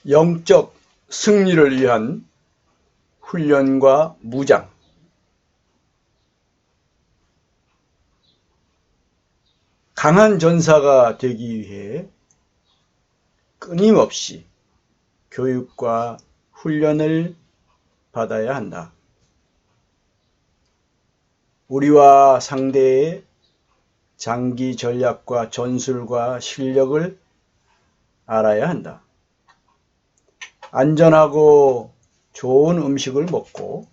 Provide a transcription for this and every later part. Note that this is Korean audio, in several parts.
영적 승리를 위한 훈련과 무장. 강한 전사가 되기 위해 끊임없이 교육과 훈련을 받아야 한다. 우리와 상대의 장기 전략과 전술과 실력을 알아야 한다. 안전하고 좋은 음식을 먹고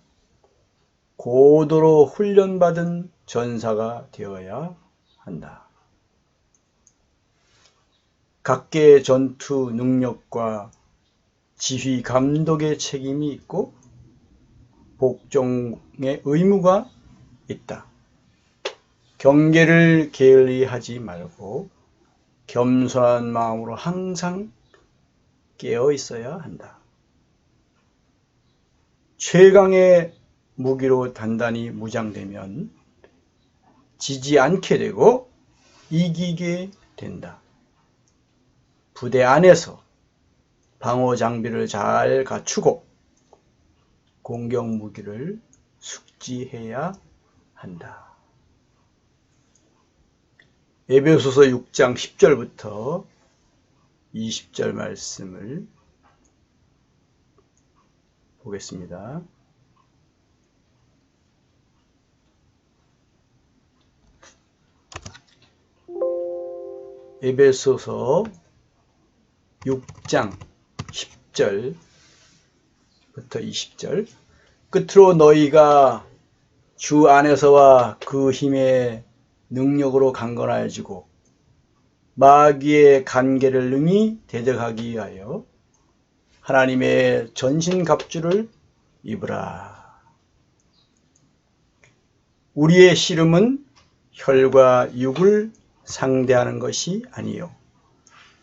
고도로 훈련받은 전사가 되어야 한다. 각계의 전투 능력과 지휘 감독의 책임이 있고 복종의 의무가 있다. 경계를 게을리하지 말고 겸손한 마음으로 항상 깨어 있어야 한다. 최강의 무기로 단단히 무장되면 지지 않게 되고 이기게 된다. 부대 안에서 방어 장비를 잘 갖추고 공격 무기를 숙지해야 한다. 에베소서 6장 10절부터 20절 말씀을 보겠습니다. 에베소서 6장 10절부터 20절. 끝으로 너희가 주 안에서와 그 힘의 능력으로 강건하여지고 마귀의 간계를 능히 대적하기 위하여 하나님의 전신갑주를 입으라. 우리의 씨름은 혈과 육을 상대하는 것이 아니요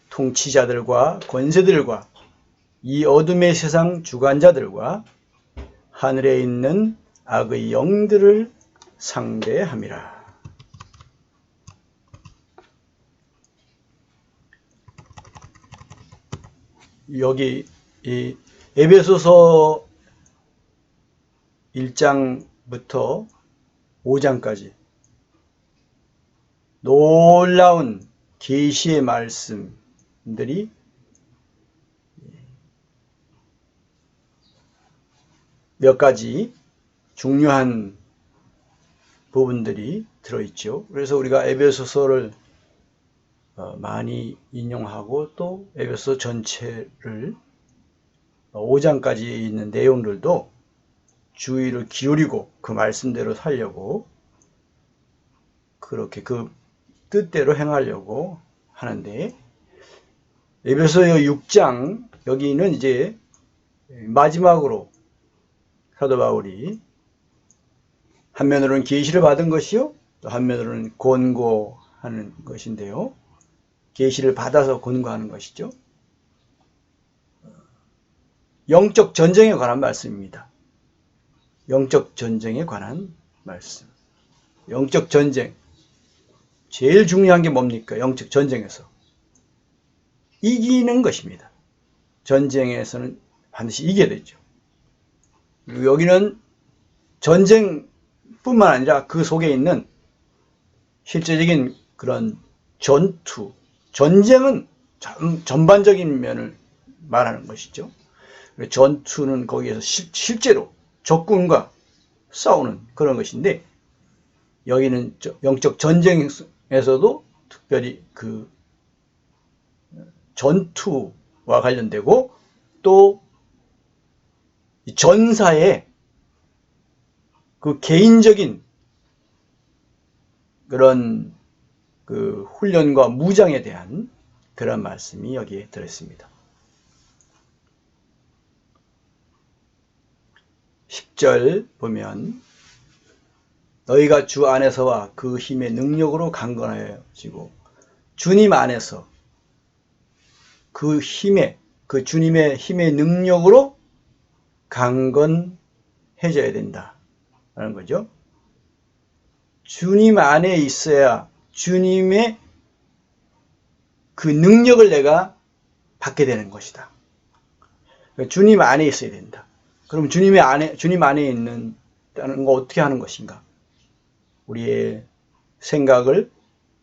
통치자들과 권세들과 이 어둠의 세상 주관자들과 하늘에 있는 악의 영들을 상대함이라. 여기 이 에베소서 1장부터 5장까지 놀라운 계시의 말씀들이 몇 가지 중요한 부분들이 들어있죠. 그래서 우리가 에베소서를 많이 인용하고 또 에베소 전체를 5장까지 있는 내용들도 주의를 기울이고 그 말씀대로 살려고 그렇게 그 뜻대로 행하려고 하는데, 에베소 6장 여기는 이제 마지막으로 사도 바울이 한면으로는 계시를 받은 것이요 또 한면으로는 권고하는 것인데요. 계시를 받아서 권고하는 것이죠. 영적 전쟁에 관한 말씀입니다. 영적 전쟁에 관한 말씀. 영적 전쟁. 제일 중요한 게 뭡니까? 영적 전쟁에서 이기는 것입니다. 전쟁에서는 반드시 이겨야 되죠. 그리고 여기는 전쟁뿐만 아니라 그 속에 있는 실제적인 그런 전투, 전쟁은 전반적인 면을 말하는 것이죠. 전투는 거기에서 실제로 적군과 싸우는 그런 것인데, 여기는 영적 전쟁에서도 특별히 그 전투와 관련되고 또 전사의 그 개인적인 그런 그 훈련과 무장에 대한 그런 말씀이 여기에 들어있습니다. 10절 보면 너희가 주 안에서와 그 힘의 능력으로 강건하여지고, 주님 안에서 그 힘의, 그 주님의 힘의 능력으로 강건해져야 된다라는 거죠. 주님 안에 있어야 주님의 그 능력을 내가 받게 되는 것이다. 주님 안에 있어야 된다. 그럼 주님 안에 있는다는 거 어떻게 하는 것인가? 우리의 생각을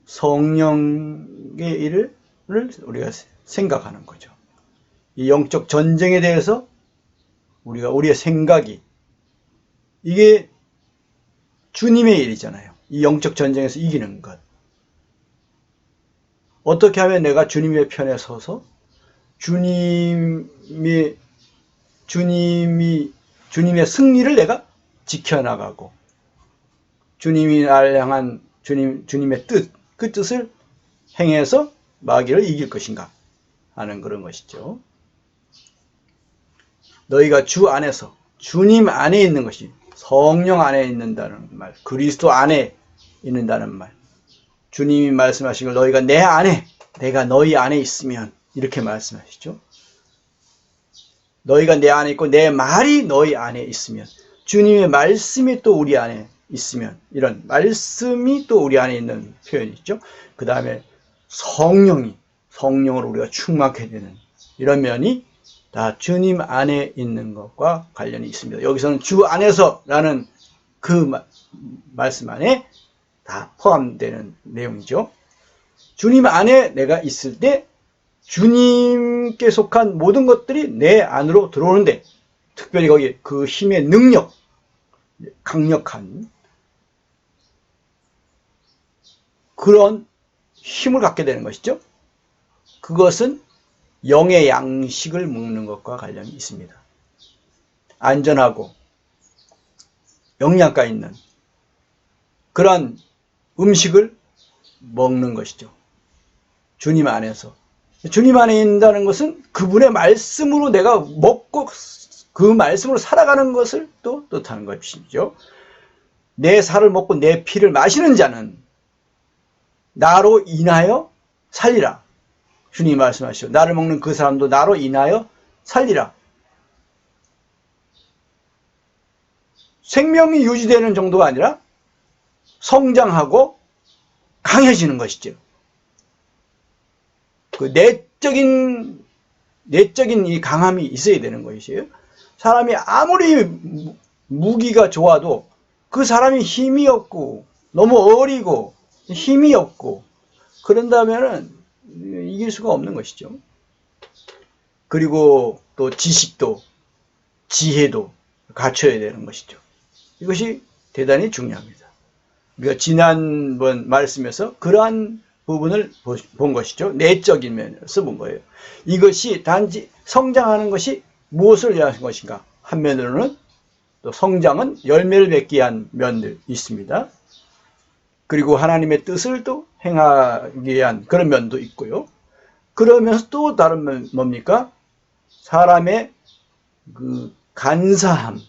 성령의 일을 우리가 생각하는 거죠. 이 영적 전쟁에 대해서 우리의 생각이, 이게 주님의 일이잖아요. 이 영적 전쟁에서 이기는 것. 어떻게 하면 내가 주님의 편에 서서 주님의 승리를 내가 지켜나가고, 주님이 나를 향한 주님의 그 뜻을 행해서 마귀를 이길 것인가 하는 그런 것이죠. 너희가 주 안에서, 주님 안에 있는 것이, 성령 안에 있는다는 말, 그리스도 안에 있는다는 말, 주님이 말씀하신 걸 너희가 내 안에, 내가 너희 안에 있으면, 이렇게 말씀하시죠. 너희가 내 안에 있고 내 말이 너희 안에 있으면, 주님의 말씀이 또 우리 안에 있으면, 이런 말씀이 또 우리 안에 있는 표현이 있죠. 그 다음에 성령으로 우리가 충만하게 되는 이런 면이 다 주님 안에 있는 것과 관련이 있습니다. 여기서는 주 안에서라는 그 말씀 안에 다 포함되는 내용이죠. 주님 안에 내가 있을 때 주님께 속한 모든 것들이 내 안으로 들어오는데, 특별히 거기 그 힘의 능력, 강력한 그런 힘을 갖게 되는 것이죠. 그것은 영의 양식을 먹는 것과 관련이 있습니다. 안전하고 영양가 있는 그런 음식을 먹는 것이죠. 주님 안에서. 주님 안에 있다는 것은 그분의 말씀으로 내가 먹고 그 말씀으로 살아가는 것을 또 뜻하는 것이죠. 내 살을 먹고 내 피를 마시는 자는 나로 인하여 살리라. 주님이 말씀하시죠. 나를 먹는 그 사람도 나로 인하여 살리라. 생명이 유지되는 정도가 아니라 성장하고 강해지는 것이죠. 그 내적인 이 강함이 있어야 되는 것이에요. 사람이 아무리 무기가 좋아도 그 사람이 힘이 없고 너무 어리고 힘이 없고 그런다면은 이길 수가 없는 것이죠. 그리고 또 지식도 지혜도 갖춰야 되는 것이죠. 이것이 대단히 중요합니다. 우리가 지난번 말씀에서 그러한 부분을 본 것이죠. 내적인 면에서 본 거예요. 이것이 단지 성장하는 것이 무엇을 위한 것인가? 한면으로는 또 성장은 열매를 맺기 위한 면들이 있습니다. 그리고 하나님의 뜻을 또 행하기 위한 그런 면도 있고요. 그러면서 또 다른 면 뭡니까? 사람의 그 간사함,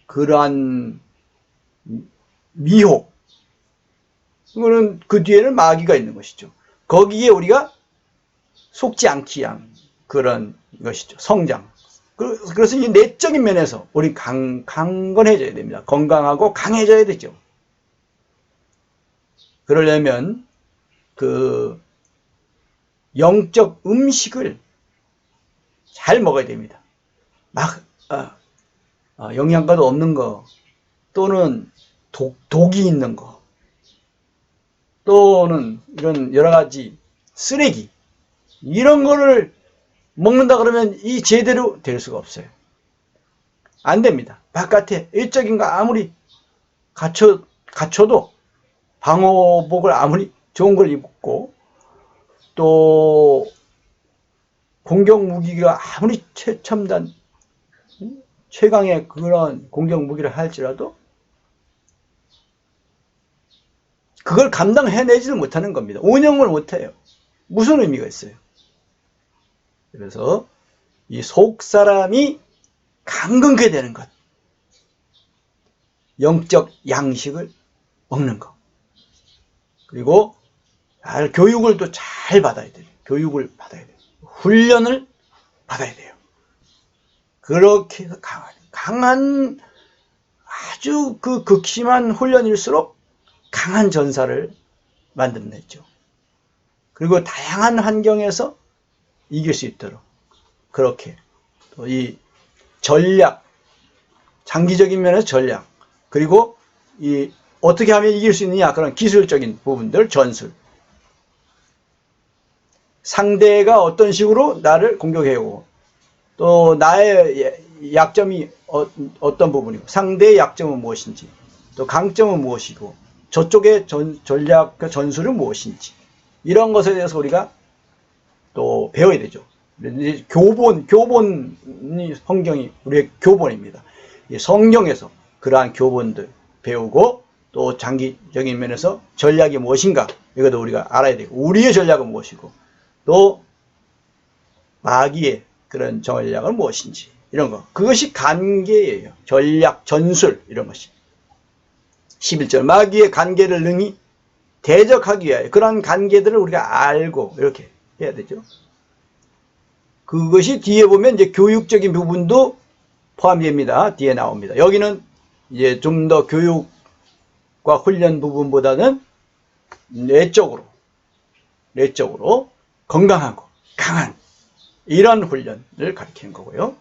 그러한 미혹, 그거는 그 뒤에는 마귀가 있는 것이죠. 거기에 우리가 속지 않기 위한 그런 것이죠. 성장. 그래서 이 내적인 면에서 우리 강건해져야 됩니다. 건강하고 강해져야 되죠. 그러려면 그 영적 음식을 잘 먹어야 됩니다. 막 영양가도 없는 거, 또는 독이 있는 거, 또는 이런 여러 가지 쓰레기, 이런 거를 먹는다 그러면 이 제대로 될 수가 없어요. 안 됩니다. 바깥에 일적인 거 아무리 갖춰도 방호복을 아무리 좋은 걸 입고 또 공격 무기가 아무리 최첨단 최강의 그런 공격 무기를 할지라도 그걸 감당해내지를 못하는 겁니다. 운영을 못해요. 무슨 의미가 있어요? 그래서 이 속사람이 강건케 되는 것, 영적 양식을 먹는 것, 그리고 교육을 또 잘 받아야 돼요. 교육을 받아야 돼요. 훈련을 받아야 돼요. 그렇게 해서 강한 아주 그 극심한 훈련일수록 강한 전사를 만들어냈죠. 그리고 다양한 환경에서 이길 수 있도록 그렇게 또 이 전략, 장기적인 면에서 전략, 그리고 이 어떻게 하면 이길 수 있느냐 그런 기술적인 부분들, 전술. 상대가 어떤 식으로 나를 공격해오고 또 나의 약점이 어떤 부분이고 상대의 약점은 무엇인지 또 강점은 무엇이고 저쪽의 전략, 전술은 무엇인지 이런 것에 대해서 우리가 또 배워야 되죠. 교본이 성경이 우리의 교본입니다. 성경에서 그러한 교본들 배우고 또 장기적인 면에서 전략이 무엇인가 이것도 우리가 알아야 되고 우리의 전략은 무엇이고 또 마귀의 그런 전략은 무엇인지 이런 거 그것이 관계예요. 전략, 전술 이런 것이 11절 마귀의 관계를 능히 대적하기 위하여 그런 관계들을 우리가 알고 이렇게 해야 되죠. 그것이 뒤에 보면 이제 교육적인 부분도 포함됩니다. 뒤에 나옵니다. 여기는 이제 좀 더 교육과 훈련 부분보다는 내적으로 건강하고 강한 이런 훈련을 가리키는 거고요.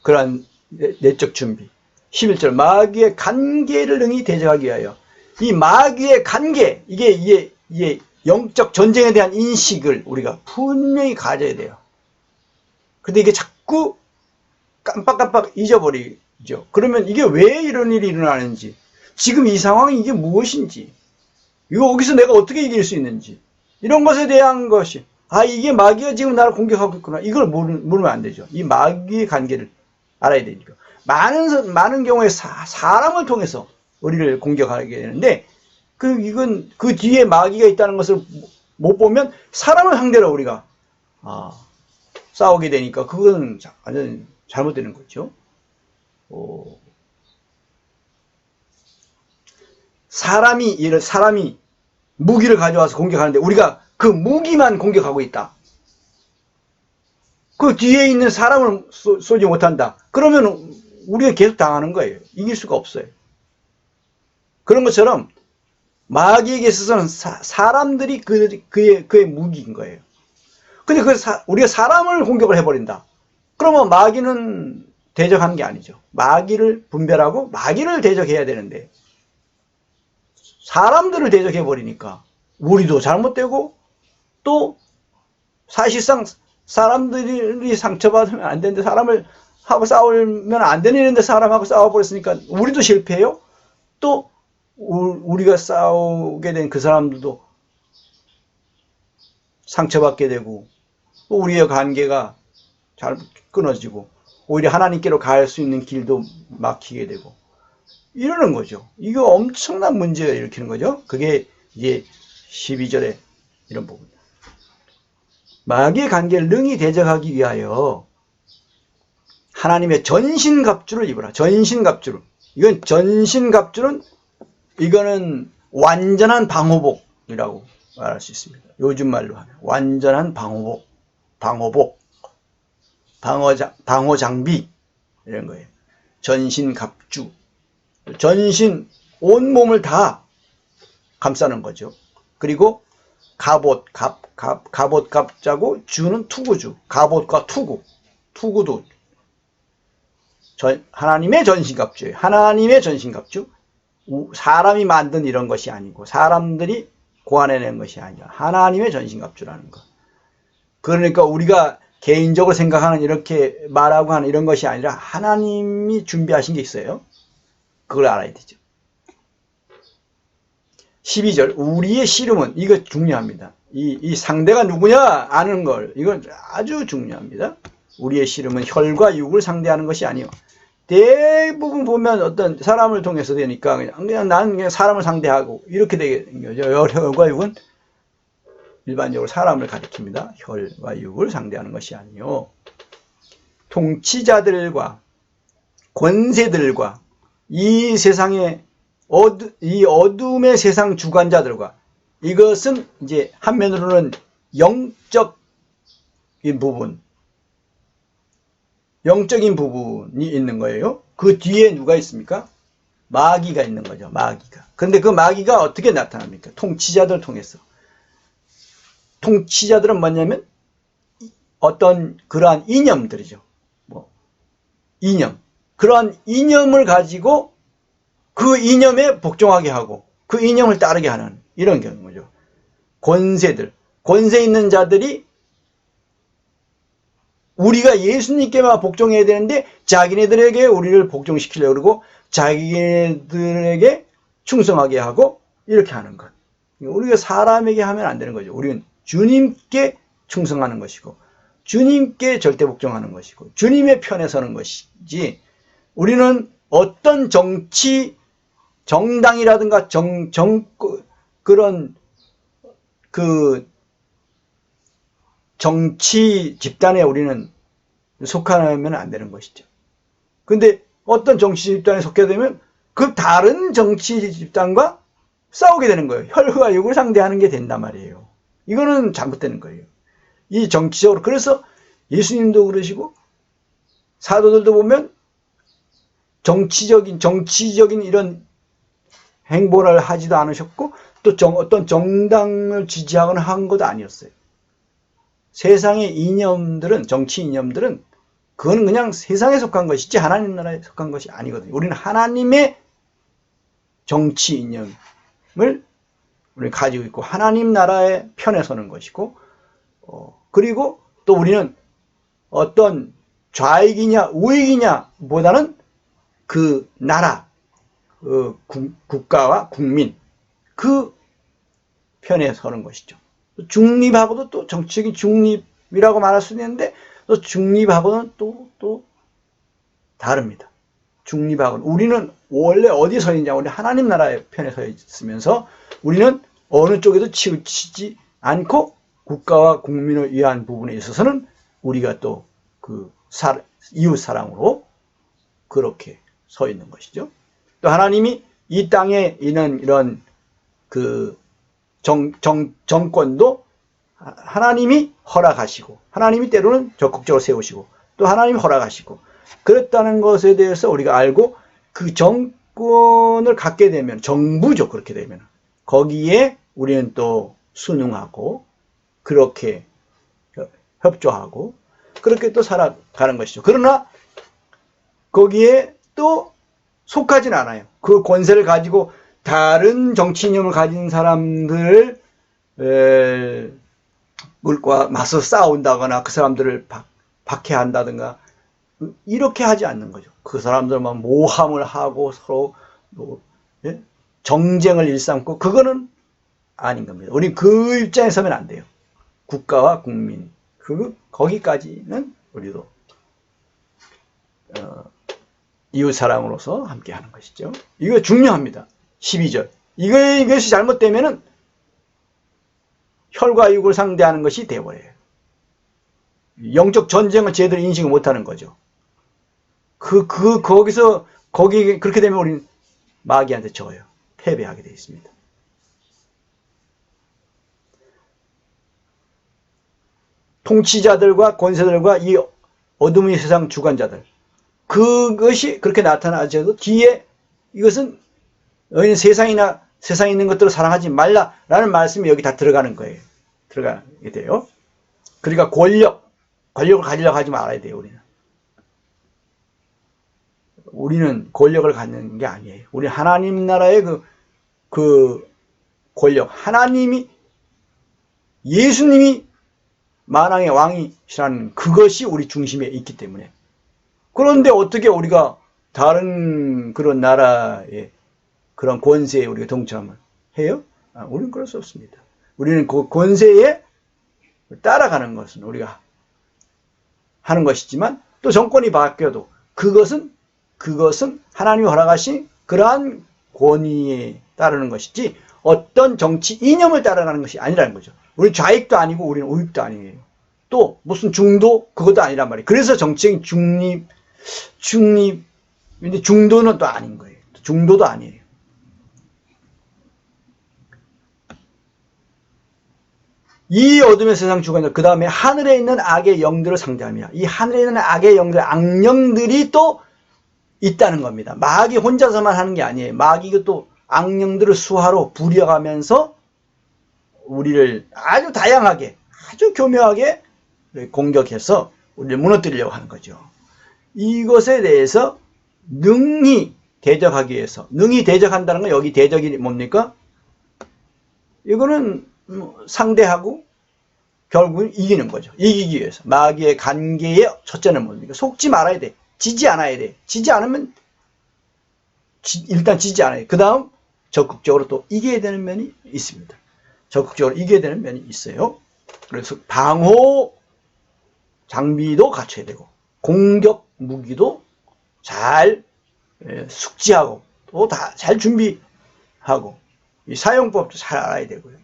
그러한 내적 준비. 11절 마귀의 관계를 능히 대적하기 위하여 이 마귀의 관계 이게 영적 전쟁에 대한 인식을 우리가 분명히 가져야 돼요. 근데 이게 자꾸 깜빡깜빡 잊어버리죠. 그러면 이게 왜 이런 일이 일어나는지 지금 이 상황이 이게 무엇인지 여기서 내가 어떻게 이길 수 있는지 이런 것에 대한 것이 이게 마귀가 지금 나를 공격하고 있구나 이걸 모르면 안 되죠. 이 마귀의 관계를 알아야 되니까 많은 경우에 사람을 통해서 우리를 공격하게 되는데 이건 그 뒤에 마귀가 있다는 것을 못 보면 사람을 상대로 우리가 싸우게 되니까 그건 완전 잘못되는 거죠. 사람이 무기를 가져와서 공격하는데 우리가 그 무기만 공격하고 있다. 그 뒤에 있는 사람을 쏘지 못한다. 그러면 우리가 계속 당하는 거예요. 이길 수가 없어요. 그런 것처럼 마귀에게 있어서는 사람들이 그의 무기인 거예요. 근데 우리가 사람을 공격을 해버린다. 그러면 마귀는 대적하는 게 아니죠. 마귀를 분별하고 마귀를 대적해야 되는데 사람들을 대적해버리니까 우리도 잘못되고 또 사실상 사람들이 상처받으면 안 되는데 사람을 하고 싸우면 안 되는데 사람하고 싸워버렸으니까 우리도 실패해요. 또 우리가 싸우게 된 그 사람들도 상처받게 되고 또 우리의 관계가 잘 끊어지고 오히려 하나님께로 갈 수 있는 길도 막히게 되고 이러는 거죠. 이거 엄청난 문제를 일으키는 거죠. 그게 이제 12절에 이런 부분. 마귀의 관계를 능히 대적하기 위하여 하나님의 전신갑주를 입으라. 전신갑주를. 이거는 완전한 방호복이라고 말할 수 있습니다. 요즘 말로 하면 완전한 방호복, 방어장비 이런 거예요. 전신갑주. 전신 온몸을 다 감싸는 거죠. 그리고 갑자고 주는 투구주. 갑옷과 투구도 하나님의 전신갑주예요. 하나님의 전신갑주. 사람이 만든 이런 것이 아니고 사람들이 고안해낸 것이 아니라 하나님의 전신갑주라는 것. 그러니까 우리가 개인적으로 생각하는 이렇게 말하고 하는 이런 것이 아니라 하나님이 준비하신 게 있어요. 그걸 알아야 되죠. 12절 우리의 씨름은 이거 중요합니다. 이 상대가 누구냐 아는 걸 이건 아주 중요합니다. 우리의 씨름은 혈과 육을 상대하는 것이 아니요. 대부분 보면 어떤 사람을 통해서 되니까 그냥 나는 그냥 사람을 상대하고 이렇게 되는 거죠. 혈과 육은 일반적으로 사람을 가리킵니다. 혈과 육을 상대하는 것이 아니요. 통치자들과 권세들과 이 세상의 이 어둠의 세상 주관자들과 이것은 이제 한면으로는 영적인 부분이 있는 거예요. 그 뒤에 누가 있습니까? 마귀가 있는 거죠. 마귀가. 그런데 그 마귀가 어떻게 나타납니까? 통치자들 통해서. 통치자들은 뭐냐면 어떤 그러한 이념들이죠. 뭐 이념, 그러한 이념을 가지고 그 이념에 복종하게 하고 그 이념을 따르게 하는 이런 경우죠. 권세들, 권세 있는 자들이 우리가 예수님께만 복종해야 되는데 자기네들에게 우리를 복종시키려고 그러고 자기네들에게 충성하게 하고 이렇게 하는 것. 우리가 사람에게 하면 안 되는 거죠. 우리는 주님께 충성하는 것이고 주님께 절대 복종하는 것이고 주님의 편에 서는 것이지, 우리는 어떤 정당이라든가 그런 정치 집단에 우리는 속하면 안 되는 것이죠. 근데 어떤 정치 집단에 속게 되면 그 다른 정치 집단과 싸우게 되는 거예요. 혈과 육을 상대하는 게 된단 말이에요. 이거는 잘못되는 거예요. 이 정치적으로. 그래서 예수님도 그러시고 사도들도 보면 정치적인 이런 행보를 하지도 않으셨고 또 어떤 정당을 지지하거나 한 것도 아니었어요. 세상의 이념들은, 정치 이념들은 그거는 그냥 세상에 속한 것이지 하나님 나라에 속한 것이 아니거든요. 우리는 하나님의 정치 이념을 우리는 가지고 있고 하나님 나라의 편에 서는 것이고, 그리고 또 우리는 어떤 좌익이냐 우익이냐 보다는 그 나라, 국가와 국민, 그 편에 서는 것이죠. 중립하고도 또 정치적인 중립이라고 말할 수 있는데 또 중립하고는 또 다릅니다. 중립하고는 우리는 원래 어디 서 있냐, 우리 하나님 나라의 편에 서 있으면서 우리는 어느 쪽에도 치우치지 않고 국가와 국민을 위한 부분에 있어서는 우리가 또 그 이웃 사랑으로 그렇게 서 있는 것이죠. 또 하나님이 이 땅에 있는 이런 그 정권도 하나님이 허락하시고 하나님이 때로는 적극적으로 세우시고 또 하나님이 허락하시고 그랬다는 것에 대해서 우리가 알고 그 정권을 갖게 되면, 정부죠, 그렇게 되면 거기에 우리는 또 순응하고 그렇게 협조하고 그렇게 또 살아가는 것이죠. 그러나 거기에 또 속하진 않아요. 그 권세를 가지고 다른 정치 이념을 가진 사람들과 맞서 싸운다거나 그 사람들을 박해한다든가 이렇게 하지 않는 거죠. 그 사람들만 모함을 하고 서로 정쟁을 일삼고 그거는 아닌 겁니다. 우리 그 입장에 서면 안 돼요. 국가와 국민, 거기까지는 우리도 이웃 사랑으로서 함께 하는 것이죠. 이거 중요합니다. 12절. 이것이 잘못되면은 혈과 육을 상대하는 것이 되어버려요. 영적 전쟁을 제대로 인식을 못하는 거죠. 거기 그렇게 되면 우리는 마귀한테 져요. 패배하게 되어 있습니다. 통치자들과 권세들과 이 어둠의 세상 주관자들, 그것이 그렇게 나타나져도 뒤에 이것은 너희는 세상에 있는 것들을 사랑하지 말라라는 말씀이 여기 다 들어가는 거예요. 들어가게 돼요. 그러니까 권력을 가지려고 하지 말아야 돼요. 우리는 권력을 갖는 게 아니에요. 우리 하나님 나라의 그 권력, 예수님이 만왕의 왕이시라는 그것이 우리 중심에 있기 때문에. 그런데 어떻게 우리가 다른 그런 나라의 그런 권세에 우리가 동참을 해요? 우리는 그럴 수 없습니다. 우리는 그 권세에 따라가는 것은 우리가 하는 것이지만 또 정권이 바뀌어도 그것은 하나님이 허락하신 그러한 권위에 따르는 것이지 어떤 정치 이념을 따라가는 것이 아니라는 거죠. 우리 좌익도 아니고 우리는 우익도 아니에요. 또 무슨 중도, 그것도 아니란 말이에요. 그래서 정치적인 근데 중도는 또 아닌 거예요. 중도도 아니에요. 이 어둠의 세상 주관자, 그 다음에 하늘에 있는 악의 영들을 상대하며, 이 하늘에 있는 악의 영들, 악령들이 또 있다는 겁니다. 마귀 혼자서만 하는 게 아니에요. 마귀가 또 악령들을 수하로 부려가면서 우리를 아주 다양하게, 아주 교묘하게 공격해서 우리를 무너뜨리려고 하는 거죠. 이것에 대해서 능히 대적하기 위해서, 능히 대적한다는 건 여기 대적이 뭡니까? 이거는 상대하고 결국은 이기는 거죠. 이기기 위해서. 마귀의 관계의 첫째는 뭡니까? 속지 말아야 돼. 지지 않아야 돼. 지지 않으면 일단 지지 않아야 돼. 그 다음 적극적으로 또 이겨야 되는 면이 있습니다. 적극적으로 이겨야 되는 면이 있어요. 그래서 방호 장비도 갖춰야 되고 공격 무기도 잘 숙지하고 또 다 잘 준비하고 이 사용법도 잘 알아야 되고요.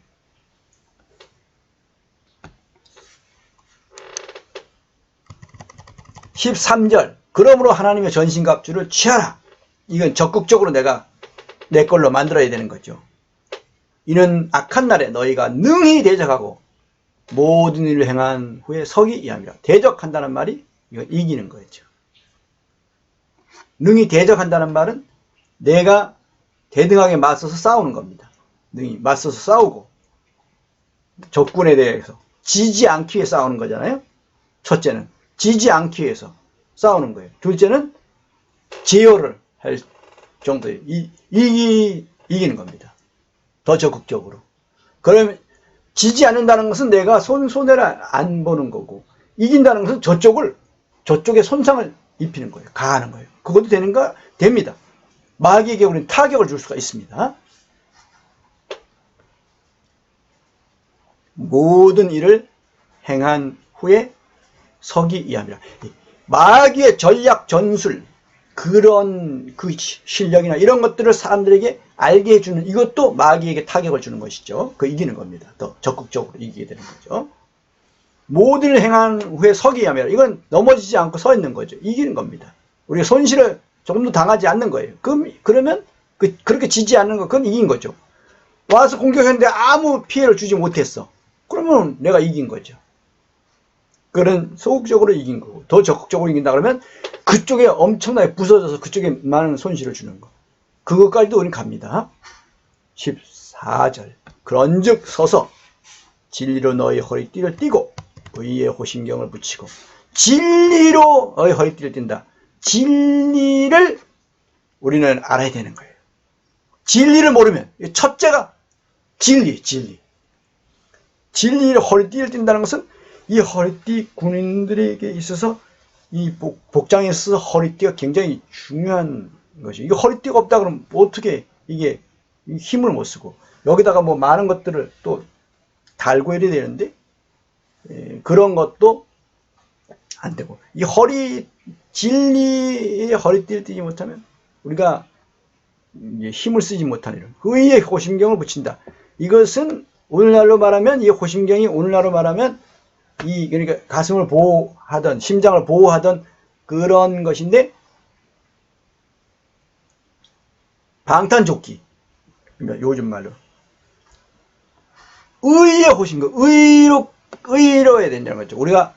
13절 그러므로 하나님의 전신갑주를 취하라. 이건 적극적으로 내가 내 걸로 만들어야 되는 거죠. 이는 악한 날에 너희가 능히 대적하고 모든 일을 행한 후에 서기 위함이라. 대적한다는 말이 이건 이기는 거죠. 능히 대적한다는 말은 내가 대등하게 맞서서 싸우는 겁니다. 능히 맞서서 싸우고 적군에 대해서 지지 않기 위해 싸우는 거잖아요. 첫째는 지지 않기 위해서 싸우는 거예요. 둘째는 제어를 할 정도의 이기는 겁니다. 더 적극적으로. 그러면 지지 않는다는 것은 내가 손해를 안 보는 거고, 이긴다는 것은 저쪽에 손상을 입히는 거예요. 가하는 거예요. 그것도 되는가? 됩니다. 마귀에게 우리는 타격을 줄 수가 있습니다. 모든 일을 행한 후에 서기 위함이라. 마귀의 전략 전술, 그런 그 실력이나 이런 것들을 사람들에게 알게 해주는, 이것도 마귀에게 타격을 주는 것이죠. 그 이기는 겁니다. 더 적극적으로 이기게 되는 거죠. 모든 일을 행한 후에 서기 위함이라. 이건 넘어지지 않고 서 있는 거죠. 이기는 겁니다. 우리가 손실을 조금도 당하지 않는 거예요. 그러면 그렇게 지지 않는 거, 그건 이긴 거죠. 와서 공격했는데 아무 피해를 주지 못했어. 그러면 내가 이긴 거죠. 그런 소극적으로 이긴 거고, 더 적극적으로 이긴다 그러면 그쪽에 엄청나게 부서져서 그쪽에 많은 손실을 주는 거. 그것까지도 우리는 갑니다. 14절 그런즉 서서 진리로 너희 허리띠를 띠고 의의 호심경을 붙이고. 진리로 너희 허리띠를 띈다. 진리를 우리는 알아야 되는 거예요. 진리를 모르면, 첫째가 진리를 허리띠를 띈다는 것은 이 허리띠, 군인들에게 있어서 이 복장에 있어서 허리띠가 굉장히 중요한 것이. 이게 허리띠가 없다 그러면 어떻게 이게 힘을 못 쓰고, 여기다가 뭐 많은 것들을 또 달고 해야 되는데 그런 것도 안 되고, 이 진리의 허리띠를 띠지 못하면 우리가 힘을 쓰지 못하는 이런 의의 호심경을 붙인다. 이것은 오늘날로 말하면, 이 호심경이 오늘날로 말하면 그러니까 가슴을 보호하던, 심장을 보호하던 그런 것인데, 방탄조끼, 그러니까 요즘 말로 의의 호심경, 의로워야 된다는 거죠. 우리가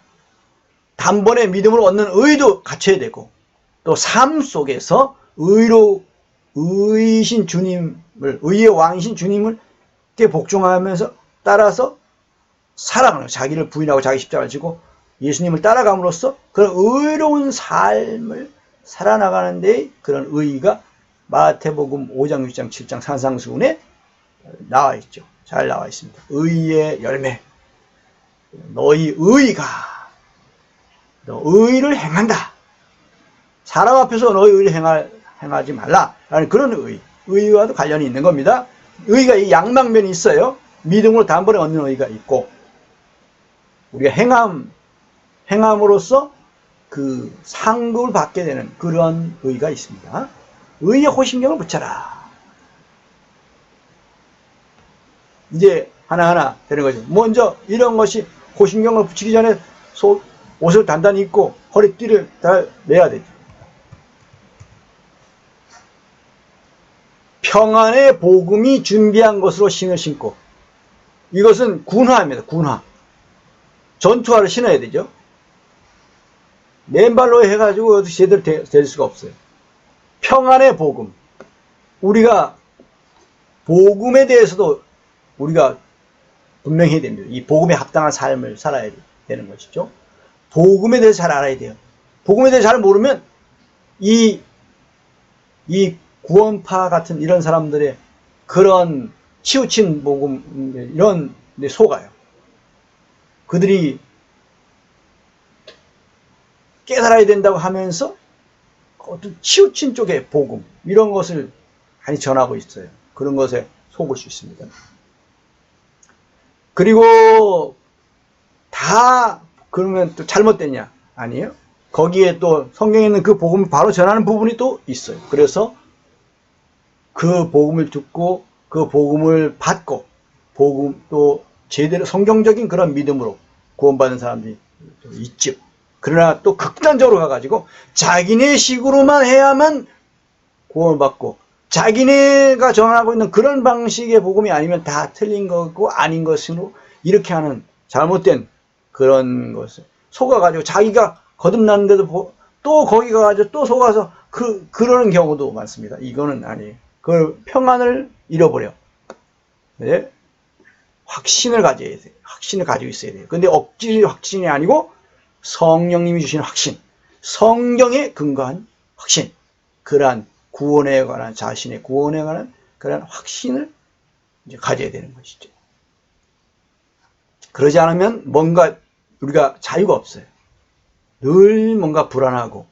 단번에 믿음을 얻는 의도 갖춰야 되고, 또 삶 속에서 의이신 주님을, 의의 왕이신 주님을 복종하면서 따라서 살아가는, 자기를 부인하고 자기 십자가를 지고 예수님을 따라감으로써 그런 의로운 삶을 살아나가는 데 그런 의의가 마태복음 5장, 6장, 7장 산상수훈에 나와 있죠. 잘 나와 있습니다. 의의 열매. 너희 의의가, 너 의의를 행한다. 사람 앞에서 너희 의의를 행하지 말라. 라는 그런 의의와도 관련이 있는 겁니다. 의의가 이 양방면이 있어요. 믿음으로 단번에 얻는 의의가 있고, 우리가 행함으로써 그 상급을 받게 되는 그런 의의가 있습니다. 의의 호심경을 붙여라. 이제 하나하나 되는 거죠. 먼저 이런 것이, 호심경을 붙이기 전에 옷을 단단히 입고 허리띠를 다 매야 되죠. 평안의 복음이 준비한 것으로 신을 신고. 이것은 군화입니다. 군화. 전투화를 신어야 되죠. 맨발로 해가지고 제대로 될 수가 없어요. 평안의 복음. 우리가 복음에 대해서도 우리가 분명히 해야 됩니다. 이 복음에 합당한 삶을 살아야 되는 것이죠. 복음에 대해서 잘 알아야 돼요. 복음에 대해서 잘 모르면 이 구원파 같은 이런 사람들의 그런 치우친 복음, 이런 데 속아요. 그들이 깨달아야 된다고 하면서 어떤 치우친 쪽의 복음, 이런 것을 많이 전하고 있어요. 그런 것에 속을 수 있습니다. 그리고 다 그러면 또 잘못됐냐? 아니에요. 거기에 또 성경에 있는 그 복음을 바로 전하는 부분이 또 있어요. 그래서 그 복음을 듣고 그 복음을 받고 복음 또 제대로 성경적인 그런 믿음으로 구원받은 사람들이 있죠. 그러나 또 극단적으로 가가지고 자기네 식으로만 해야만 구원을 받고 자기네가 전하고 있는 그런 방식의 복음이 아니면 다 틀린 거고 아닌 것으로 이렇게 하는 잘못된 그런 것을 속아가지고 자기가 거듭났는데도 또 거기 가가지고 또 속아서 그러는 경우도 많습니다. 이거는 아니에요. 그 평안을 잃어버려. 네? 확신을 가져야 돼요. 확신을 가지고 있어야 돼요. 근데 억지 확신이 아니고 성령님이 주신 확신, 성경에 근거한 확신, 그러한 구원에 관한, 자신의 구원에 관한 그러한 확신을 이제 가져야 되는 것이죠. 그러지 않으면 뭔가 우리가 자유가 없어요. 늘 뭔가 불안하고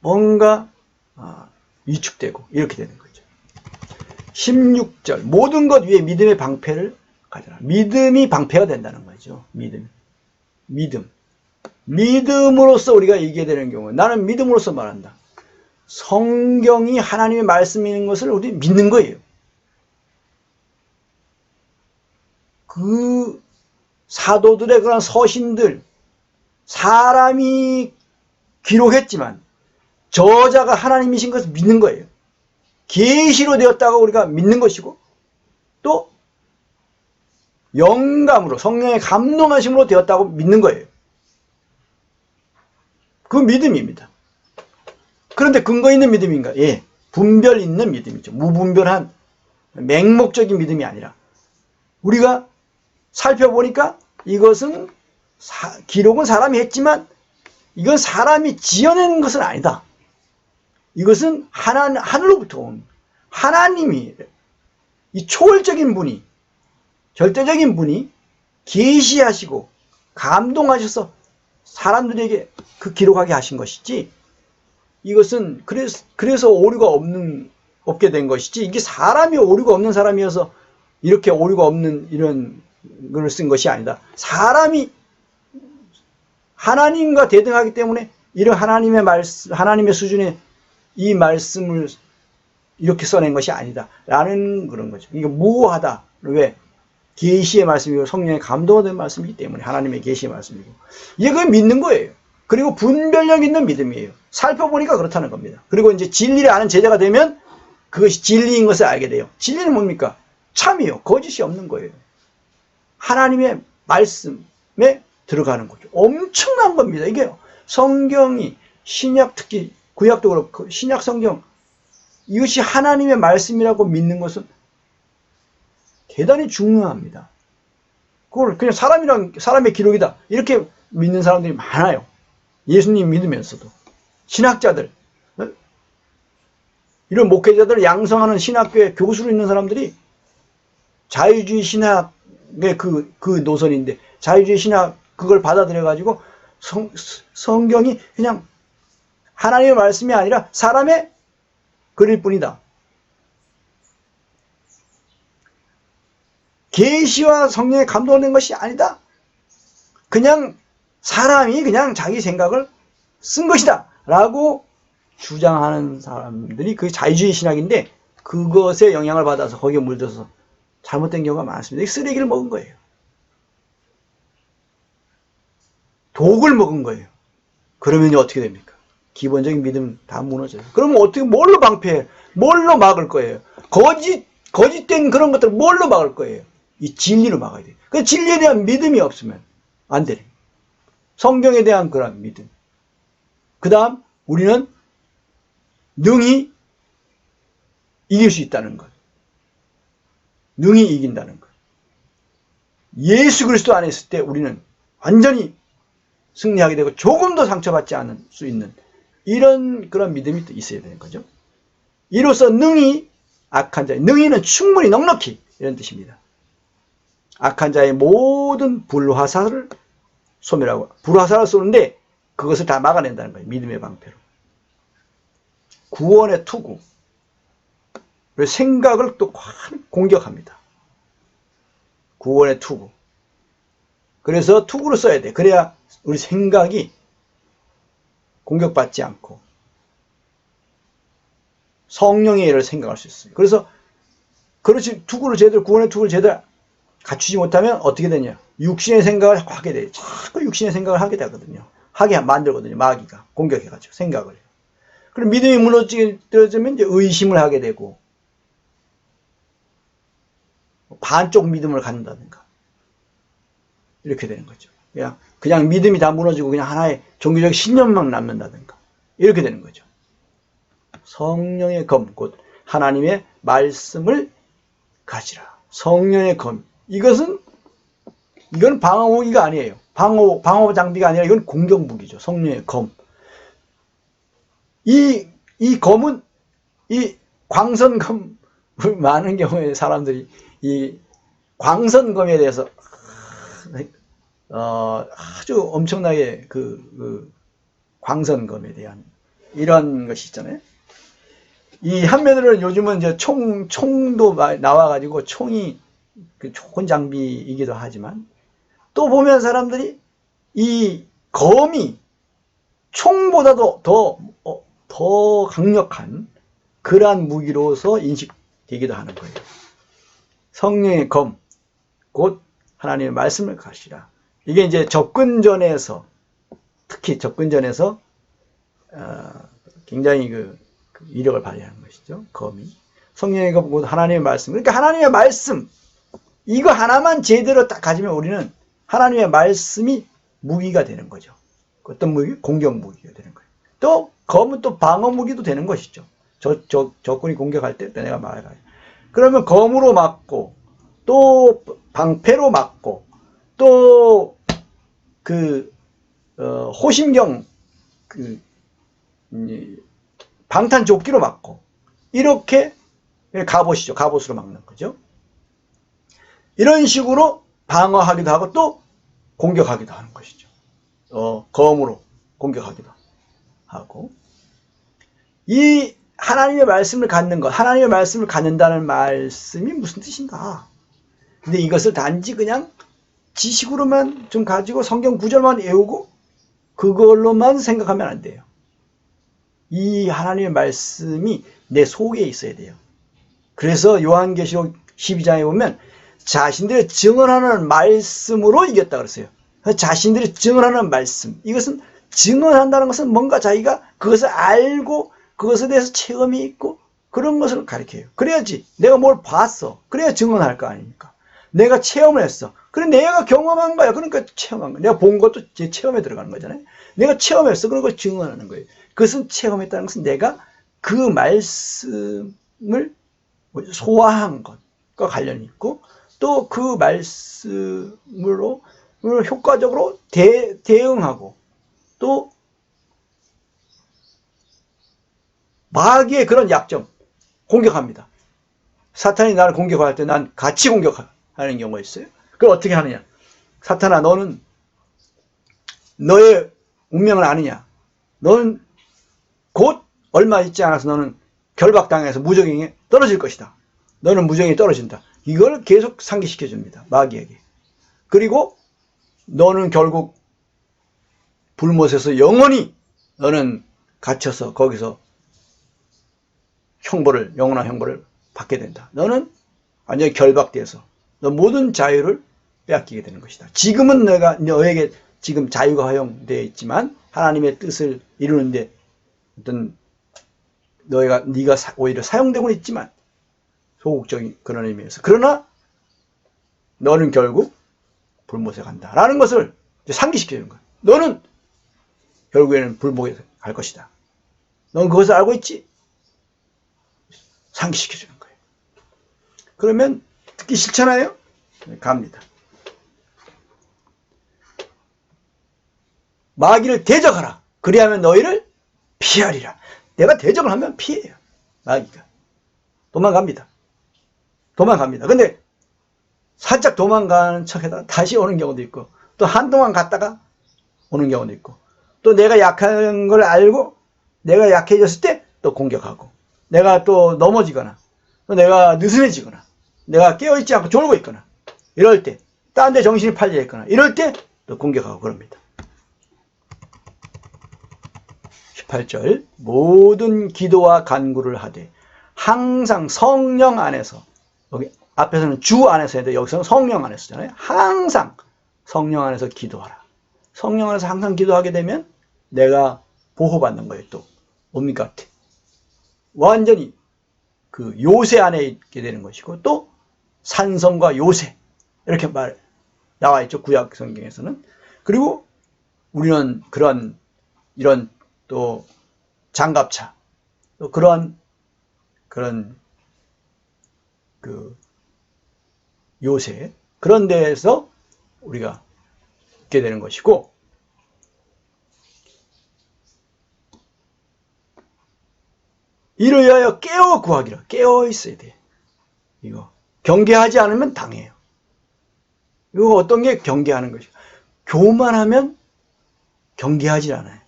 뭔가 위축되고 이렇게 되는 거죠. 16절 모든 것 위에 믿음의 방패를 가져라. 믿음이 방패가 된다는 거죠. 믿음으로써 우리가 이기게 되는 경우, 나는 믿음으로써 말한다. 성경이 하나님의 말씀인 것을 우리 믿는 거예요. 그 사도들의 그런 서신들, 사람이 기록했지만 저자가 하나님이신 것을 믿는 거예요. 계시로 되었다고 우리가 믿는 것이고 또 영감으로 성령의 감동하심으로 되었다고 믿는 거예요. 그 믿음입니다. 그런데 근거 있는 믿음인가? 예, 분별 있는 믿음이죠. 무분별한 맹목적인 믿음이 아니라 우리가 살펴보니까 이것은 기록은 사람이 했지만 이건 사람이 지어낸 것은 아니다. 이것은 하늘로부터 온 하나님이, 이 초월적인 분이, 절대적인 분이 계시하시고 감동하셔서 사람들에게 그 기록하게 하신 것이지, 이것은 그래서 오류가 없게 된 것이지, 이게 사람이 오류가 없는 사람이어서 이렇게 오류가 없는 이런 걸 쓴 것이 아니다. 사람이 하나님과 대등하기 때문에 이런 하나님의 수준의 이 말씀을 이렇게 써낸 것이 아니다. 라는 그런 거죠. 이게 무호하다. 왜? 계시의 말씀이고 성령의 감동을 된 말씀이기 때문에 하나님의 계시의 말씀이고. 이게 그걸 믿는 거예요. 그리고 분별력 있는 믿음이에요. 살펴보니까 그렇다는 겁니다. 그리고 이제 진리를 아는 제자가 되면 그것이 진리인 것을 알게 돼요. 진리는 뭡니까? 참이요. 거짓이 없는 거예요. 하나님의 말씀에 들어가는 거죠. 엄청난 겁니다. 이게 성경이 신약, 특히 구약도 그렇고 신약 성경, 이것이 하나님의 말씀이라고 믿는 것은 대단히 중요합니다. 그걸 그냥 사람의 기록이다 이렇게 믿는 사람들이 많아요. 예수님 믿으면서도. 신학자들, 이런 목회자들을 양성하는 신학교에 교수로 있는 사람들이 자유주의 신학의 그 노선인데, 자유주의 신학 그걸 받아들여가지고 성경이 그냥 하나님의 말씀이 아니라 사람의 글일 뿐이다. 계시와 성령의 감동을 낸 것이 아니다. 그냥 사람이 그냥 자기 생각을 쓴 것이다 라고 주장하는 사람들이 그 자유주의 신학인데, 그것에 영향을 받아서 거기에 물들어서 잘못된 경우가 많습니다. 쓰레기를 먹은 거예요. 독을 먹은 거예요. 그러면 어떻게 됩니까? 기본적인 믿음 다 무너져요. 그러면 어떻게, 뭘로 방패해? 뭘로 막을 거예요? 거짓된 그런 것들을 뭘로 막을 거예요? 이 진리로 막아야 돼요. 그 진리에 대한 믿음이 없으면 안 되는 거예요. 성경에 대한 그런 믿음. 그 다음, 우리는 능히 이길 수 있다는 것. 능히 이긴다는 것. 예수 그리스도 안에 있을 때 우리는 완전히 승리하게 되고 조금도 상처받지 않을 수 있는 이런 그런 믿음이 또 있어야 되는 거죠. 이로써 능히 악한 자의, 능히는 충분히 넉넉히 이런 뜻입니다. 악한 자의 모든 불화살을 소멸하고, 불화살을 쏘는데 그것을 다 막아낸다는 거예요. 믿음의 방패로. 구원의 투구. 생각을 또 공격합니다. 구원의 투구. 그래서 투구를 써야 돼. 그래야 우리 생각이 공격받지 않고 성령의 일을 생각할 수 있어요. 그래서 그렇지, 투구를 제대로, 구원의 투구를 제대로 갖추지 못하면 어떻게 되냐? 육신의 생각을 하게 돼요. 자꾸 육신의 생각을 하게 되거든요. 하게 만들거든요. 마귀가 공격해가지고 생각을. 그럼 믿음이 무너지면 이제 의심을 하게 되고 반쪽 믿음을 갖는다든가 이렇게 되는 거죠. 그냥 믿음이 다 무너지고 그냥 하나의 종교적 신념만 남는다든가 이렇게 되는 거죠. 성령의 검, 곧 하나님의 말씀을 가지라. 성령의 검. 이건 방어무기가 아니에요. 방어 장비가 아니라 이건 공격무기죠. 성령의 검. 이 검은, 이 광선검, 많은 경우에 사람들이 이 광선검에 대해서 아주 엄청나게 그 광선검에 대한 이런 것이 있잖아요. 이 한면으로는 요즘은 이제 총도 나와가지고 총이 그 좋은 장비이기도 하지만 또 보면 사람들이 이 검이 총보다도 더 강력한 그러한 무기로서 인식되기도 하는 거예요. 성령의 검, 곧 하나님의 말씀을 가시라. 이게 이제 접근전에서, 특히 접근전에서 굉장히 그 위력을 발휘하는 것이죠. 검이. 성령의 검, 곧 하나님의 말씀. 그러니까 하나님의 말씀, 이거 하나만 제대로 딱 가지면 우리는 하나님의 말씀이 무기가 되는 거죠. 어떤 무기? 공격 무기가 되는 거예요. 또 검은 또 방어 무기도 되는 것이죠. 적군이 공격할 때 내가 말해가요. 그러면 검으로 막고 또 방패로 막고 또 호심경 방탄조끼로 막고 이렇게 갑옷이죠. 갑옷으로 막는 거죠. 이런 식으로 방어하기도 하고 또 공격하기도 하는 것이죠. 검으로 공격하기도 하고. 이 하나님의 말씀을 갖는 것, 하나님의 말씀을 갖는다는 말씀이 무슨 뜻인가? 근데 이것을 단지 그냥 지식으로만 좀 가지고 성경 구절만 외우고 그걸로만 생각하면 안 돼요. 이 하나님의 말씀이 내 속에 있어야 돼요. 그래서 요한계시록 12장에 보면 자신들의 증언하는 말씀으로 이겼다 그랬어요. 자신들이 증언하는 말씀. 이것은 증언한다는 것은 뭔가 자기가 그것을 알고 그것에 대해서 체험이 있고 그런 것을 가리켜요. 그래야지 내가 뭘 봤어. 그래야 증언할 거 아닙니까? 내가 체험을 했어. 그래 내가 경험한 거야. 그러니까 체험한 거야. 내가 본 것도 제 체험에 들어가는 거잖아요. 내가 체험했어. 그런 걸 증언하는 거예요. 그것은 체험했다는 것은 내가 그 말씀을 소화한 것과 관련이 있고 또 그 말씀으로 효과적으로 대응하고 또 마귀의 그런 약점 공격합니다. 사탄이 나를 공격할 때 난 같이 공격하는 경우가 있어요. 그걸 어떻게 하느냐? 사탄아, 너는 너의 운명을 아느냐? 너는 곧 얼마 있지 않아서 너는 결박당해서 무적행에 떨어질 것이다. 너는 무적행에 떨어진다. 이걸 계속 상기시켜 줍니다. 마귀에게. 그리고 너는 결국 불못에서 영원히 너는 갇혀서 거기서 영원한 형벌을 받게 된다. 너는 완전히 결박돼서 너 모든 자유를 빼앗기게 되는 것이다. 지금은 너에게 지금 자유가 허용되어 있지만 하나님의 뜻을 이루는데 어떤 네가 오히려 사용되고 있지만 소극적인 그런 의미에서 그러나 너는 결국 불못에 간다라는 것을 상기시켜주는 거야. 너는 결국에는 불못에 갈 것이다. 넌 그것을 알고 있지? 상기시켜주는 거예요. 그러면 듣기 싫잖아요? 갑니다. 마귀를 대적하라. 그리하면 너희를 피하리라. 내가 대적을 하면 피해요. 마귀가. 도망갑니다. 근데 살짝 도망가는 척하다가 다시 오는 경우도 있고, 또 한동안 갔다가 오는 경우도 있고, 또 내가 약한 걸 알고 내가 약해졌을 때 또 공격하고, 내가 또 넘어지거나, 또 내가 느슨해지거나, 내가 깨어있지 않고 졸고 있거나, 이럴 때, 딴 데 정신이 팔려 있거나, 이럴 때 또 공격하고 그럽니다. 18절, 모든 기도와 간구를 하되 항상 성령 안에서, 여기 앞에서는 주 안에서 했는데 여기서는 성령 안에서잖아요. 항상 성령 안에서 기도하라. 성령 안에서 항상 기도하게 되면 내가 보호받는 거예요. 또 뭡니까? 완전히 그 요새 안에 있게 되는 것이고, 또 산성과 요새, 이렇게 나와 있죠. 구약 성경에서는. 그리고 우리는 이런 또 장갑차, 또 그런 그 요새, 그런 데에서 우리가 있게 되는 것이고, 이를 위하여 깨어 구하기라. 깨어 있어야 돼. 이거 경계하지 않으면 당해요. 이거 어떤 게 경계하는 것이야? 교만하면 경계하지 않아요.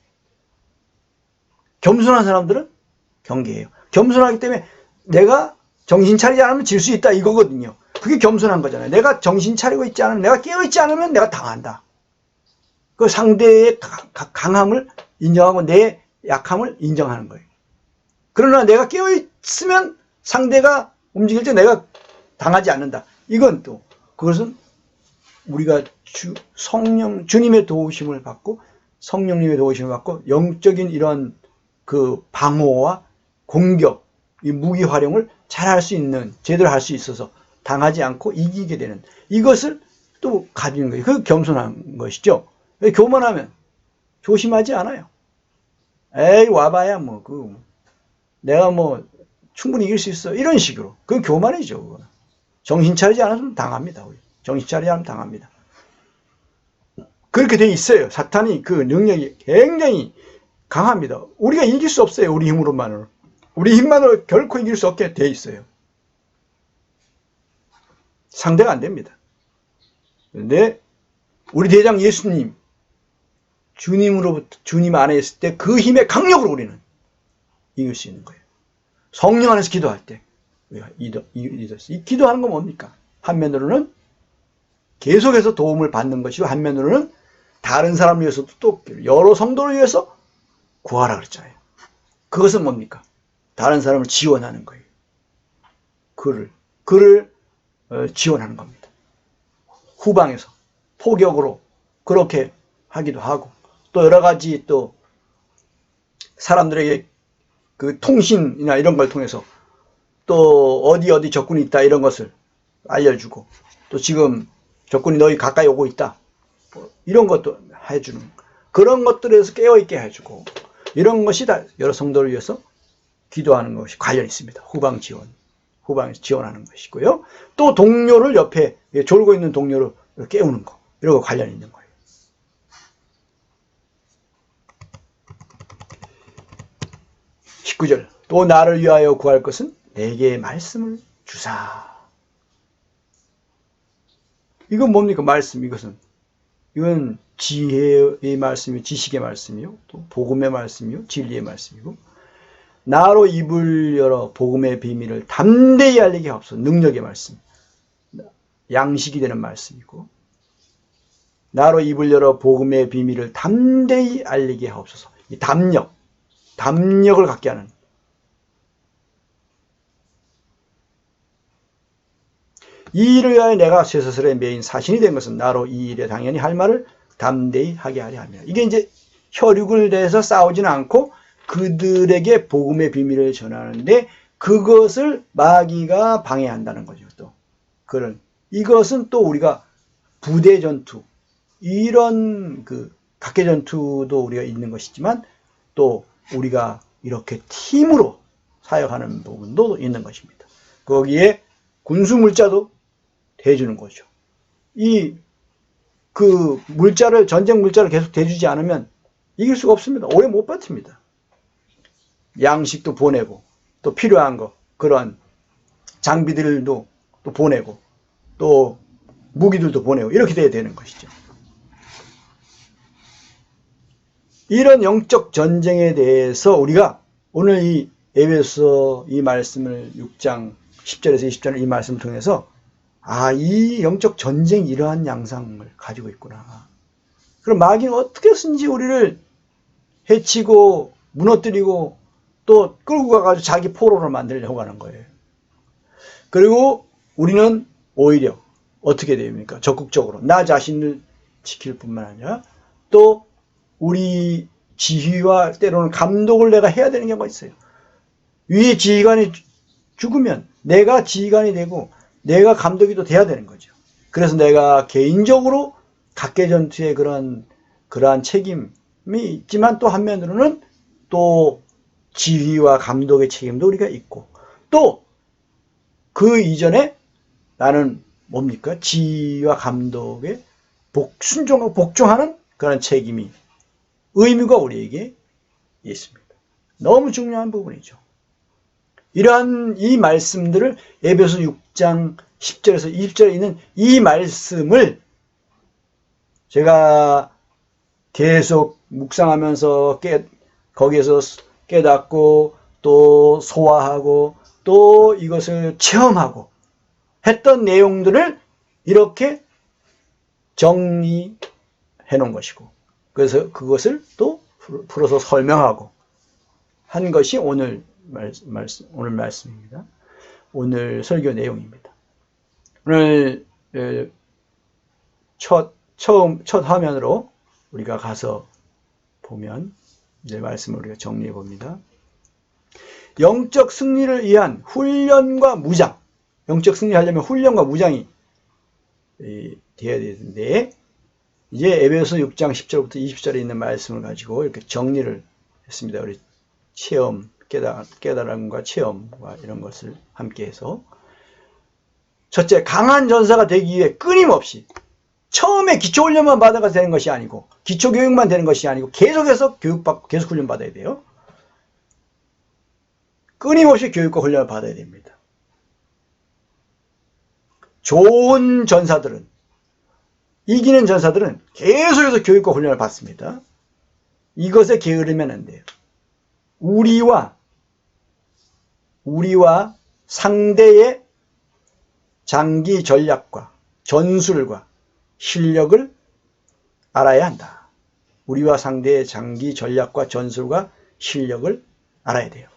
겸손한 사람들은 경계해요. 겸손하기 때문에 내가 정신 차리지 않으면 질 수 있다, 이거거든요. 그게 겸손한 거잖아요. 내가 정신 차리고 있지 않으면, 내가 깨어있지 않으면 내가 당한다. 그 상대의 강함을 인정하고 내 약함을 인정하는 거예요. 그러나 내가 깨어있으면 상대가 움직일 때 내가 당하지 않는다. 이건 또, 그것은 우리가 주님의 도우심을 받고, 성령님의 도우심을 받고, 영적인 이런 그 방어와 공격, 이 무기 활용을 잘 할 수 있는, 제대로 할 수 있어서 당하지 않고 이기게 되는, 이것을 또 가지는 거예요. 그게 겸손한 것이죠. 교만하면 조심하지 않아요. 에이, 와봐야 내가 충분히 이길 수 있어, 이런 식으로. 그건 교만이죠. 그거는. 정신 차리지 않으면 당합니다. 정신 차리지 않으면 당합니다. 그렇게 돼 있어요. 사탄이 그 능력이 굉장히 강합니다. 우리가 이길 수 없어요. 우리 힘으로만으로. 우리 힘만으로 결코 이길 수 없게 돼 있어요. 상대가 안 됩니다. 그런데 우리 대장 예수님, 주님 안에 있을 때 그 힘의 강력으로 우리는 이길 수 있는 거예요. 성령 안에서 기도할 때 우리가 이 기도하는 건 뭡니까? 한면으로는 계속해서 도움을 받는 것이고, 한면으로는 다른 사람을 위해서도, 또 여러 성도를 위해서 구하라 그랬잖아요. 그것은 뭡니까? 다른 사람을 지원하는 거예요. 그를 지원하는 겁니다. 후방에서 포격으로 그렇게 하기도 하고, 또 여러 가지 또 사람들에게 그 통신이나 이런 걸 통해서 또 어디 적군이 있다, 이런 것을 알려주고, 또 지금 적군이 너희 가까이 오고 있다, 이런 것도 해주는, 그런 것들에서 깨어있게 해주고, 이런 것이 다 여러 성도를 위해서 기도하는 것이 관련이 있습니다. 후방에서 지원하는 것이고요. 또 동료를 옆에 졸고 있는 동료를 깨우는 거, 이런 거 관련이 있는 거예요. 또 나를 위하여 구할 것은 내게 말씀을 주사. 이건 뭡니까? 말씀. 이건 지혜의 말씀이요, 지식의 말씀이요, 또 복음의 말씀이요, 진리의 말씀이고, 나로 입을 열어 복음의 비밀을 담대히 알리게 하옵소서. 능력의 말씀, 양식이 되는 말씀이고, 나로 입을 열어 복음의 비밀을 담대히 알리게 하옵소서. 이 담력을 갖게 하는, 이 일을 위하여 내가 쇠사슬에 매인 사신이 된 것은 나로 이 일에 당연히 할 말을 담대히 하게 하려 함이라. 이게 이제 혈육을 내서 싸우지는 않고 그들에게 복음의 비밀을 전하는데, 그것을 마귀가 방해한다는 거죠. 또 이것은 또 우리가 부대 전투, 이런 그 각계 전투도 우리가 있는 것이지만, 또 우리가 이렇게 팀으로 사역하는 부분도 있는 것입니다. 거기에 군수 물자도 대주는 거죠. 그 전쟁 물자를 계속 대주지 않으면 이길 수가 없습니다. 오래 못 버팁니다. 양식도 보내고 또 필요한 거 그런 장비들도 또 보내고 또 무기들도 보내고 이렇게 돼야 되는 것이죠. 이런 영적 전쟁에 대해서 우리가 오늘 이 에베소 이 말씀을 6장 10절에서 20절 이 말씀을 통해서 이 영적 전쟁이 이러한 양상을 가지고 있구나. 그럼 마귀는 어떻게 해서든지 우리를 해치고 무너뜨리고 또 끌고 가가지고 자기 포로를 만들려고 하는 거예요. 그리고 우리는 오히려 어떻게 됩니까? 적극적으로 나 자신을 지킬 뿐만 아니라 또 우리 지휘와 때로는 감독을 내가 해야 되는 경우가 있어요. 위에 지휘관이 죽으면 내가 지휘관이 되고 내가 감독이 또 돼야 되는 거죠. 그래서 내가 개인적으로 각계 전투에 그러한 책임이 있지만 또 한면으로는 또 지휘와 감독의 책임도 우리가 있고 또 그 이전에 나는 뭡니까? 지휘와 감독의 순종하고 복종하는 그런 책임이 의무가 우리에게 있습니다. 너무 중요한 부분이죠. 이러한 이 말씀들을 에베소 6장 10절에서 20절에 있는 이 말씀을 제가 계속 묵상하면서 거기에서 깨닫고 또 소화하고 또 이것을 체험하고 했던 내용들을 이렇게 정리해 놓은 것이고 그래서 그것을 또 풀어서 설명하고 한 것이 오늘 말씀입니다. 오늘 설교 내용입니다. 오늘 첫 화면으로 우리가 가서 보면 이제 말씀을 우리가 정리해 봅니다. 영적 승리를 위한 훈련과 무장. 영적 승리하려면 훈련과 무장이 되어야 되는데 이제 에베소 6장 10절부터 20절에 있는 말씀을 가지고 이렇게 정리를 했습니다. 우리 체험, 깨달음과 체험과 이런 것을 함께 해서 첫째, 강한 전사가 되기 위해 끊임없이 처음에 기초훈련만 받아가 되는 것이 아니고 기초교육만 되는 것이 아니고 계속해서 교육받고 계속 훈련 받아야 돼요. 끊임없이 교육과 훈련을 받아야 됩니다. 좋은 전사들은 이기는 전사들은 계속해서 교육과 훈련을 받습니다. 이것에 게으르면 안 돼요. 우리와 상대의 장기 전략과 전술과 실력을 알아야 한다. 우리와 상대의 장기 전략과 전술과 실력을 알아야 돼요.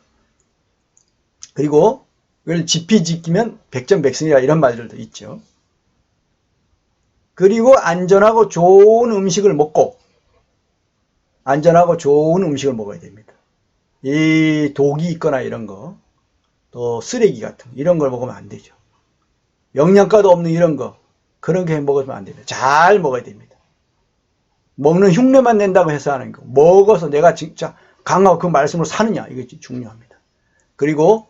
그리고 이걸 지피지키면 백전백승이라 이런 말들도 있죠. 그리고 안전하고 좋은 음식을 먹어야 됩니다. 이 독이 있거나 이런 거, 또 쓰레기 같은 이런 걸 먹으면 안 되죠. 영양가도 없는 이런 거, 그런 게 먹으면 안 됩니다. 잘 먹어야 됩니다. 먹는 흉내만 낸다고 해서 하는 거, 먹어서 내가 진짜 강하고 그 말씀으로 사느냐, 이게 중요합니다. 그리고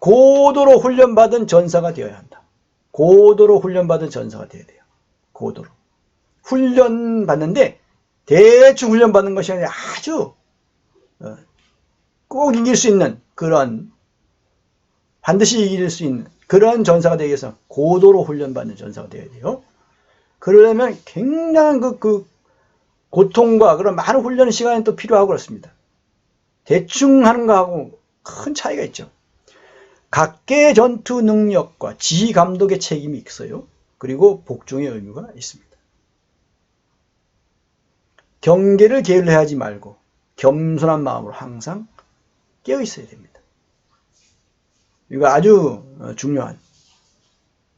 고도로 훈련받은 전사가 되어야 한다. 고도로 훈련받은 전사가 되어야 돼요. 고도로. 훈련받는데 대충 훈련받는 것이 아니라 아주 꼭 이길 수 있는 그런 반드시 이길 수 있는 그런 전사가 되기 위해서 고도로 훈련받는 전사가 되어야 돼요. 그러려면 굉장한 그 고통과 그런 많은 훈련 시간이 또 필요하고 그렇습니다. 대충 하는 거하고 큰 차이가 있죠. 각계의 전투 능력과 지휘 감독의 책임이 있어요. 그리고 복종의 의무가 있습니다. 경계를 게을러하지 말고 겸손한 마음으로 항상 깨어 있어야 됩니다. 이거 아주 중요한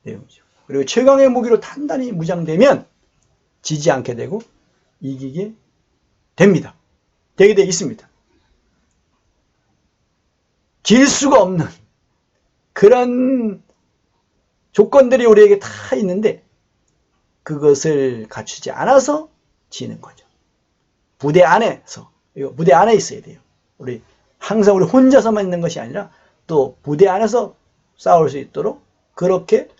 내용이죠. 그리고 최강의 무기로 단단히 무장되면 지지 않게 되고 이기게 됩니다. 되게 돼 있습니다. 질 수가 없는 그런 조건들이 우리에게 다 있는데 그것을 갖추지 않아서 지는 거죠. 부대 안에서, 부대 안에 있어야 돼요. 항상 우리 혼자서만 있는 것이 아니라 또 부대 안에서 싸울 수 있도록 그렇게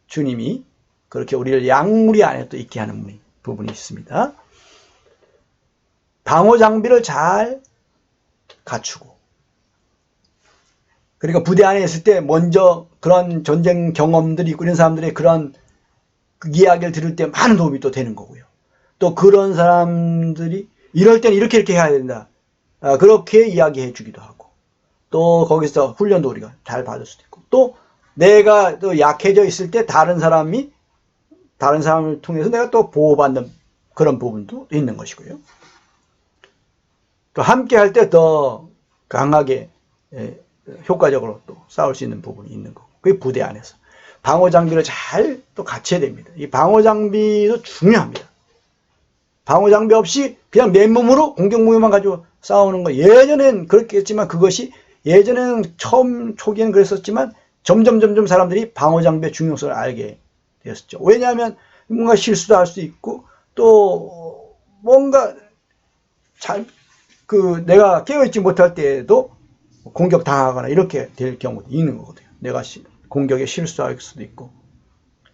주님이 그렇게 우리를 양무리 안에 또 있게 하는 부분이 있습니다. 방어 장비를 잘 갖추고, 그러니까 부대 안에 있을 때 먼저 그런 전쟁 경험들이 있고 이런 사람들의 그런 그 이야기를 들을 때 많은 도움이 또 되는 거고요. 또 그런 사람들이 이럴 때는 이렇게 해야 된다. 그렇게 이야기해 주기도 하고, 또 거기서 훈련도 우리가 잘 받을 수도 있고, 또 내가 또 약해져 있을 때 다른 사람을 통해서 내가 또 보호받는 그런 부분도 있는 것이고요. 또 함께 할 때 더 강하게 효과적으로 또 싸울 수 있는 부분이 있는 거고, 그게 부대 안에서 방어 장비를 잘 또 갖춰야 됩니다. 이 방어 장비도 중요합니다. 방어 장비 없이 그냥 맨몸으로 공격무기만 가지고 싸우는 거, 예전엔 그렇겠지만 그것이 예전에는 처음 초기에는 그랬었지만 점점 사람들이 방어 장비의 중요성을 알게 되었죠. 왜냐하면 뭔가 실수도 할 수 있고, 또 뭔가 내가 깨어있지 못할 때에도 공격 당하거나 이렇게 될 경우도 있는 거거든요. 내가 공격에 실수할 수도 있고,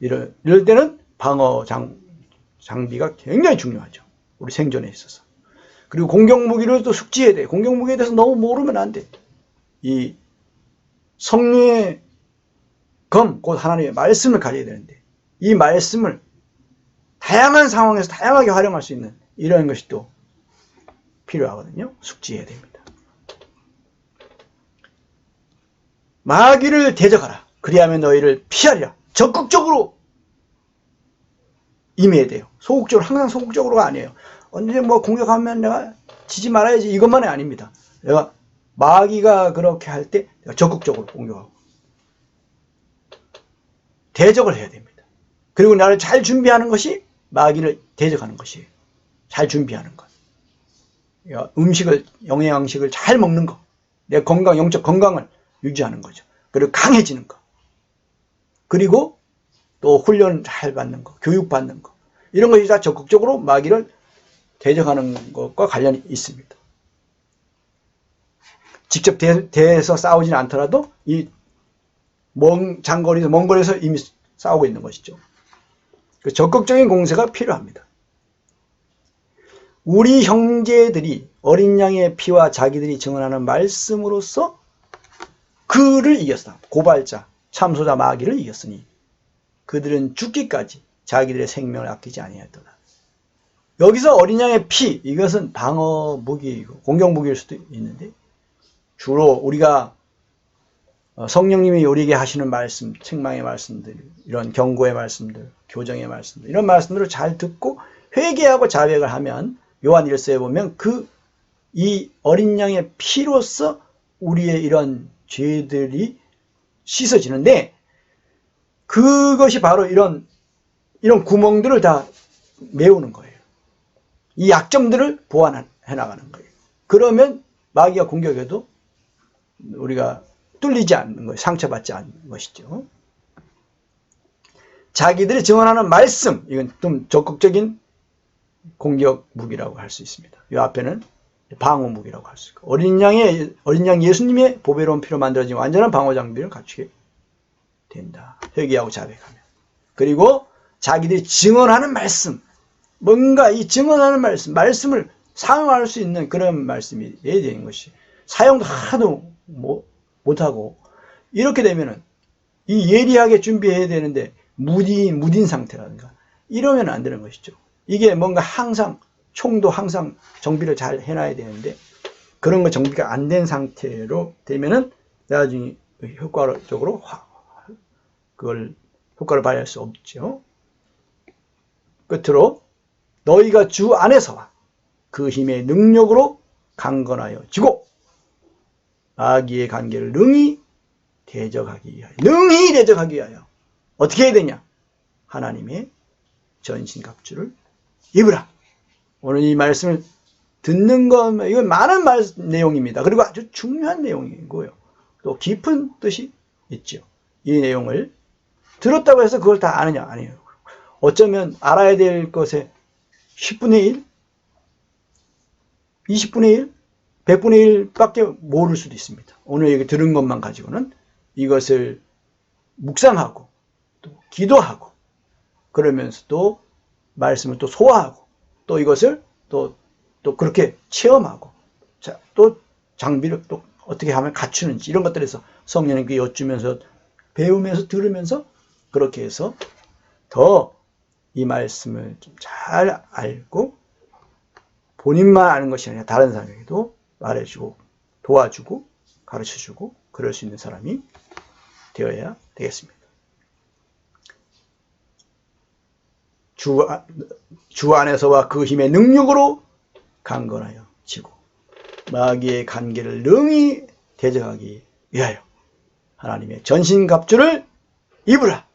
이럴 때는 방어 장비가 굉장히 중요하죠. 우리 생존에 있어서. 그리고 공격 무기를 또 숙지해야 돼. 공격 무기에 대해서 너무 모르면 안 돼. 이 성령의 검, 곧 하나님의 말씀을 가져야 되는데, 이 말씀을 다양한 상황에서 다양하게 활용할 수 있는 이런 것이 또 필요하거든요. 숙지해야 됩니다. 마귀를 대적하라. 그리하면 너희를 피하리라. 적극적으로 임해야 돼요. 소극적으로, 항상 소극적으로가 아니에요. 언제 뭐 공격하면 내가 지지 말아야지 이것만이 아닙니다. 내가 마귀가 그렇게 할 때 내가 적극적으로 공격하고 대적을 해야 됩니다. 그리고 나를 잘 준비하는 것이 마귀를 대적하는 것이에요. 잘 준비하는 것. 음식을, 영양식을 잘 먹는 것. 내 건강, 영적 건강을 유지하는 거죠. 그리고 강해지는 것. 그리고 또 훈련 잘 받는 것, 교육받는 것. 이런 것이 다 적극적으로 마귀를 대적하는 것과 관련이 있습니다. 직접 대해서 싸우지는 않더라도 이 장거리에서, 먼 거리에서 이미 싸우고 있는 것이죠. 그 적극적인 공세가 필요합니다. 우리 형제들이 어린 양의 피와 자기들이 증언하는 말씀으로써 그를 이겼다. 고발자, 참소자 마귀를 이겼으니 그들은 죽기까지 자기들의 생명을 아끼지 아니하였도다. 여기서 어린 양의 피, 이것은 방어 무기이고 공격 무기일 수도 있는데, 주로 우리가 성령님이 우리에게 하시는 말씀, 책망의 말씀들, 이런 경고의 말씀들, 교정의 말씀들, 이런 말씀들을 잘 듣고 회개하고 자백을 하면, 요한 1서에 보면 이 어린 양의 피로서 우리의 이런 죄들이 씻어지는데, 그것이 바로 이런 구멍들을 다 메우는 거예요. 이 약점들을 보완해 나가는 거예요. 그러면 마귀가 공격해도 우리가 뚫리지 않는 거예요. 상처받지 않는 것이죠. 자기들이 증언하는 말씀, 이건 좀 적극적인 공격 무기라고 할 수 있습니다. 이 앞에는 방어 무기라고 할 수 있고, 어린 양 예수님의 보배로운 피로 만들어진 완전한 방어 장비를 갖추게 된다. 회개하고 자백하면. 그리고 자기들이 증언하는 말씀, 뭔가 이 증언하는 말씀을 사용할 수 있는 그런 말씀이 돼야 되는 것이, 사용도 하나도 못하고 이렇게 되면은 이 예리하게 준비해야 되는데 무딘 상태라든가 이러면 안 되는 것이죠. 이게 뭔가 항상 총도 항상 정비를 잘 해놔야 되는데, 그런 거 정비가 안 된 상태로 되면은 나중에 효과적으로 그걸 효과를 발휘할 수 없죠. 끝으로 너희가 주 안에서와 그 힘의 능력으로 강건하여 지고 마귀의 관계를 능히 대적하기 위하여 어떻게 해야 되냐? 하나님의 전신갑주를 입으라. 오늘 이 말씀을 듣는 것, 이건 많은 내용입니다. 그리고 아주 중요한 내용이고요. 또 깊은 뜻이 있죠. 이 내용을 들었다고 해서 그걸 다 아느냐? 아니에요. 어쩌면 알아야 될 것의 10분의 1, 20분의 1, 100분의 1밖에 모를 수도 있습니다. 오늘 여기 들은 것만 가지고는 이것을 묵상하고 또 기도하고 그러면서 또 말씀을 또 소화하고 또 이것을 또 또 그렇게 체험하고, 자, 또 장비를 또 어떻게 하면 갖추는지 이런 것들에서 성령님께 여쭈면서 배우면서 들으면서 그렇게 해서 더 이 말씀을 좀 잘 알고 본인만 아는 것이 아니라 다른 사람에게도 말해주고 도와주고 가르쳐주고 그럴 수 있는 사람이 되어야 되겠습니다. 주 안에서와 그 힘의 능력으로 강건하여 지고 마귀의 간계를 능히 대적하기 위하여 하나님의 전신갑주를 입으라.